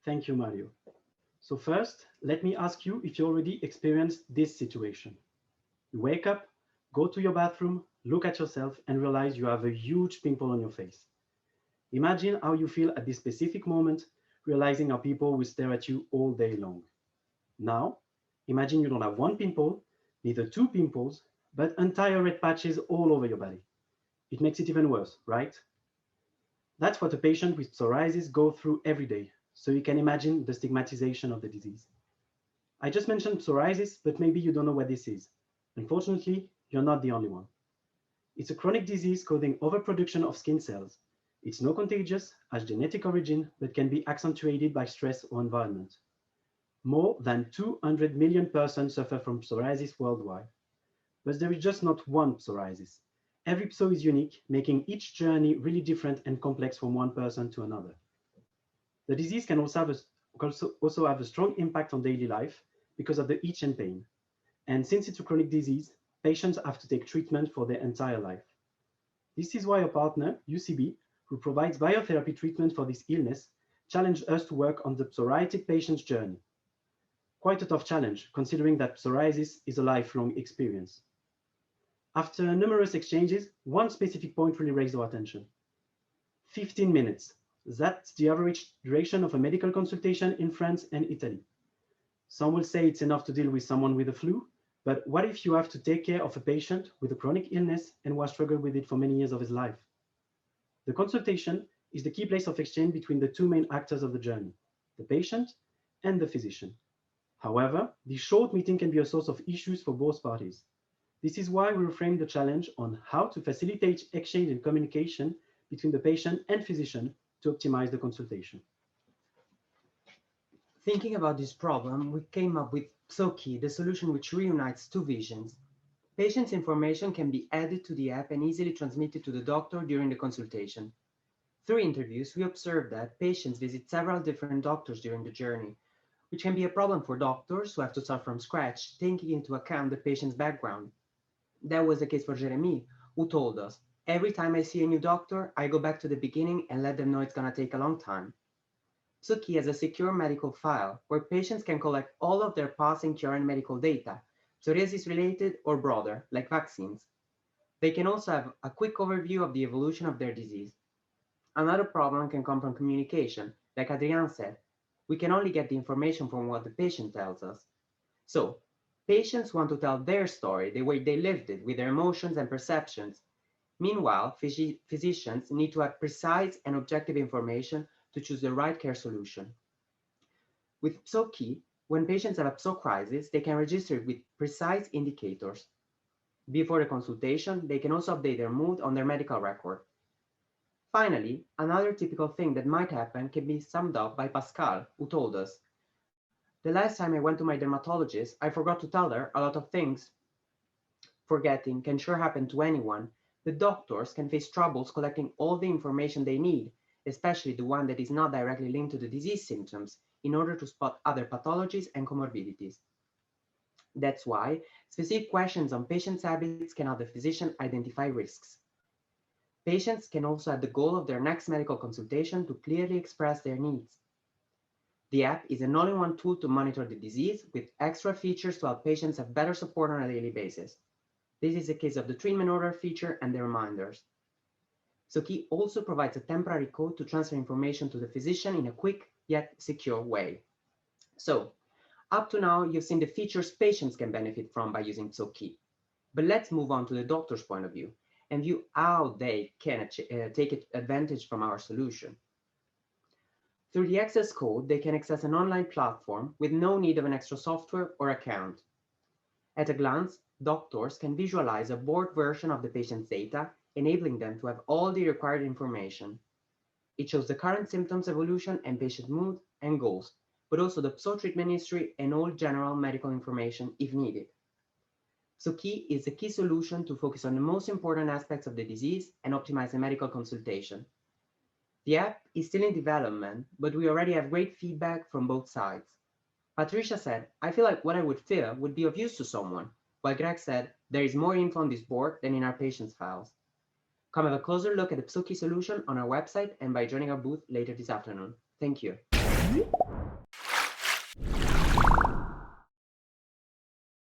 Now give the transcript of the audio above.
Thank you, Mario. So first, let me ask you if you already experienced this situation. You wake up, go to your bathroom, look at yourself, and realize you have a huge pimple on your face. Imagine how you feel at this specific moment, realizing how people will stare at you all day long. Now, imagine you don't have one pimple, neither two pimples, but entire red patches all over your body. It makes it even worse, right? That's what a patient with psoriasis goes through every day, so you can imagine the stigmatization of the disease. I just mentioned psoriasis, but maybe you don't know what this is. Unfortunately, you're not the only one. It's a chronic disease causing overproduction of skin cells. It's not contagious, has genetic origin, but can be accentuated by stress or environment. More than 200 million persons suffer from psoriasis worldwide. But there is just not one psoriasis. Every pso is unique, making each journey really different and complex from one person to another. The disease can also have a strong impact on daily life because of the itch and pain. And since it's a chronic disease, patients have to take treatment for their entire life. This is why our partner, UCB, who provides biotherapy treatment for this illness, challenged us to work on the psoriatic patient's journey. Quite a tough challenge, considering that psoriasis is a lifelong experience. After numerous exchanges, one specific point really raised our attention. 15 minutes. That's the average duration of a medical consultation in France and Italy. Some will say it's enough to deal with someone with a flu, but what if you have to take care of a patient with a chronic illness and who has struggled with it for many years of his life? The consultation is the key place of exchange between the two main actors of the journey, the patient and the physician. However, this short meeting can be a source of issues for both parties. This is why we reframe the challenge on how to facilitate exchange and communication between the patient and physician to optimize the consultation. Thinking about this problem, we came up with PSOKey, the solution which reunites two visions. Patient's information can be added to the app and easily transmitted to the doctor during the consultation. Through interviews, we observed that patients visit several different doctors during the journey, which can be a problem for doctors who have to start from scratch, taking into account the patient's background. That was the case for Jeremy, who told us, "Every time I see a new doctor, I go back to the beginning and let them know it's going to take a long time." PSOKey has a secure medical file where patients can collect all of their past and current medical data, psoriasis-related or broader, like vaccines. They can also have a quick overview of the evolution of their disease. Another problem can come from communication. Like Adrian said, we can only get the information from what the patient tells us. So, patients want to tell their story, the way they lived it, with their emotions and perceptions. Meanwhile, physicians need to have precise and objective information to choose the right care solution. With PSOKey, when patients have a PSO crisis, they can register with precise indicators. Before the consultation, they can also update their mood on their medical record. Finally, another typical thing that might happen can be summed up by Pascal, who told us, "The last time I went to my dermatologist, I forgot to tell her a lot of things. Forgetting can sure happen to anyone. The doctors can face troubles collecting all the information they need, especially the one that is not directly linked to the disease symptoms, in order to spot other pathologies and comorbidities. That's why specific questions on patients' habits can help the physician identify risks. Patients can also have the goal of their next medical consultation to clearly express their needs. The app is an all-in-one tool to monitor the disease with extra features to help patients have better support on a daily basis. This is the case of the treatment order feature and the reminders. PSOKey also provides a temporary code to transfer information to the physician in a quick yet secure way. So, up to now, you've seen the features patients can benefit from by using PSOKey. But let's move on to the doctor's point of view and view how they can take advantage from our solution. Through the access code, they can access an online platform with no need of an extra software or account. At a glance, doctors can visualize a board version of the patient's data, enabling them to have all the required information. It shows the current symptoms evolution and patient mood and goals, but also the PSO treatment history and all general medical information if needed. PSOKey is a key solution to focus on the most important aspects of the disease and optimize the medical consultation. The app is still in development, but we already have great feedback from both sides. Patricia said, "I feel like what I would fill would be of use to someone," while Greg said, "There is more info on this board than in our patients' files." Come have a closer look at the PSOKey solution on our website and by joining our booth later this afternoon. Thank you. you.